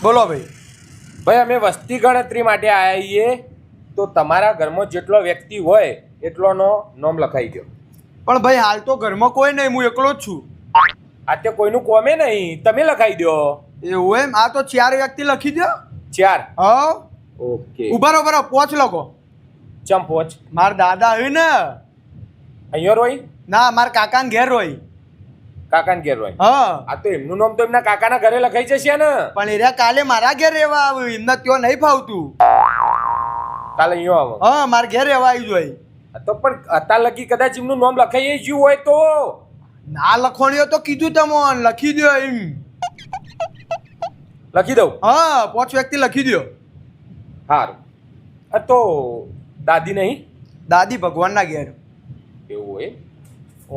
બોલો ભાઈ. ભાઈ અમે વસ્તી ગણતરી માટે આવ્યા છીએ, તો તમારા ઘરમાં જેટલો વ્યક્તિ હોય એટલોનો નામ લખાઈ દો. પણ ભાઈ હાલ તો ઘરમાં કોઈ નહીં, હું એકલો જ છું. આ તે કોઈનું કોમે નહીં, તમે લખાઈ દો. એવું એમ? આ તો 4 વ્યક્તિ લખી દો. 4. હા ઓકે. ઉભા રહો 5 લખો. ચમ 5? મારા દાદા હોય ને. અહીંયા રોય? ના, મારા કાકાને ઘેર હોય. કાકાને ઘેર રોય? હા. આ તો એમનું નામ તો એમના કાકાના ઘરે લખાઈ જશે ને. પણ એરા કાલે મારા ઘેર રહેવા આવ્યું, એમને ત્યાં નહીં ફાવતું. કાલે અહીંયા આવો. હા, મારા ઘેર રહેવા આવી જોઈએ. તો પણ અત્યાર લગી કદાચ એમનું નામ લખાઈ ગયું હોય તો. ના લખોણીઓ તો કીધું તમને, લખી દો એમ. લખી દઉં? હા, 5 વ્યક્તિ લખી દો. સારું. આ તો દાદી નહીં? દાદી ભગવાનના ઘેર. એવું હોય?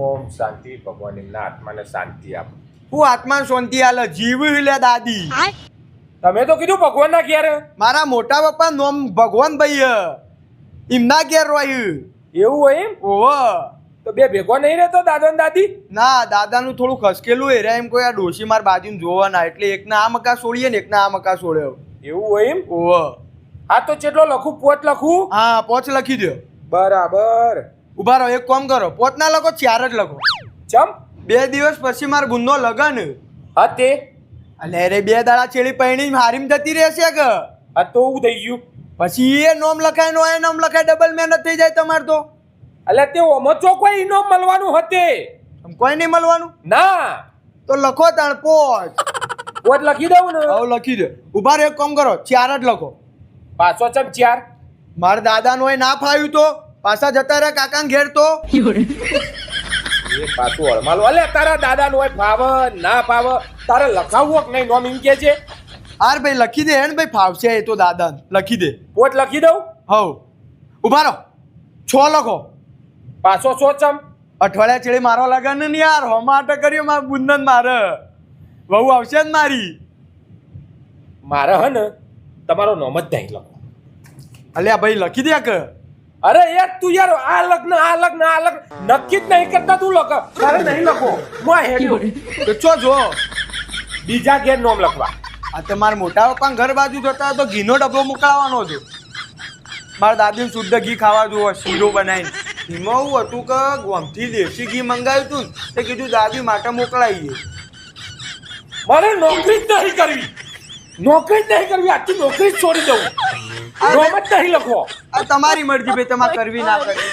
ઓમ શાંતિ, ભગવાન એમના આત્માને શાંતિ આપે. હું આત્માને શાંતિ આલે, જીવ લે દાદી. તમે તો કીધું ભગવાનના ઘેર. મારા મોટા પપ્પા નોમ ભગવાન ભાઈ એમના ઘેર રહ્યું. એવું હોય એમ? ઓહો. તો બે ભેગો નહીં રહેતો દાદા ને દાદી? ના, દાદાનું થોડું ખસકેલું એ એમ કોઈ આ ડોશી માર બાજુને જોવાના, એટલે એકના આ મકા છોડીએ ને એકના આ મકા છોડ્યો. એવું હોય એમ? ઓહો. હા તો કેટલો લખું? 5 લખું? હા, 5 લખી દો. બરાબર. ઉભા રહો, એક કામ કરો, 5 ના લખો, 4 જ લખો. ચમ? 2 દિવસ પછી માર ગુંનો લગન. હા તે? અલે રે 2 દાડા ચેડી પૈણી હારીમ જતી રહેશે કે? હા તો હું થઈ ગયું? પછી એ નોમ લખાય નો એ નોમ લખાય, ડબલ મહેનત થઈ જાય તમાર તો. એટલે તે ઓમચો કોઈ ઇનામ મળવાનું હતે? કોઈ નહીં મળવાનું? ના. તો લખો તાણ 5. 5 લખી દઉં ને? હવે લખી દો. ઉભા રહો, એક કામ કરો, 4 જ લખો. પાછો ચમ 4? મારા દાદાનો એ ના ફાવ્યું તો પાછા જતા રહ્યા કાકાને ઘેર તો. એ પાછું હળમાલું. અલે તારા દાદા નો ભાવ ના ભાવ તારે લખાવવો કે નહીં? નોમ એમ કે છે. હાર ભાઈ લખી દે હે ને ભાઈ, ફાવશે એ તો દાદા લખી દે. 5 લખી દઉં? હવ. ઉભા રહો, 6 લખો. પાછો 6 ચમ? અઠવાડિયા ચેડી મારો લગન ને યાર, હોમાટ કર્યો માર બુંદન મારે. વહુ આવશે ને મારી. મારે હે ને તમારો નોમ જ નહીં લખો. અલ્યા ભાઈ લખી દે કે. અરે યાર તું યાર આ લગ્ન નક્કી જ નહીં કરતા તું લખ. તારે નહીં લખો. મોય હેડ્યો. તો ચો જો બીજા ઘેર નોમ લખવા. આ તો મારા મોટા પપ્પા ઘર બાજુ જતા તો ઘીનો ડબ્બો મોકલાવાનો હતો. મારા દાદીને શુદ્ધ ઘી ખાવા જોવો, શીરો બનાવીને. એમાં એવું હતું કે ગોમથી દેશી ઘી મંગાવ્યું હતું ને, તે કીધું દાદી માટે મોકલાવીએ. મારે નોકરી જ નહીં કરવી. નોકરી જ નહીં કરવી. આખી નોકરી જ છોડી દઉં. નોમ જ નહીં લખો. આ તમારી મરજી ભાઈ, તમારે કરવી ના કરવી.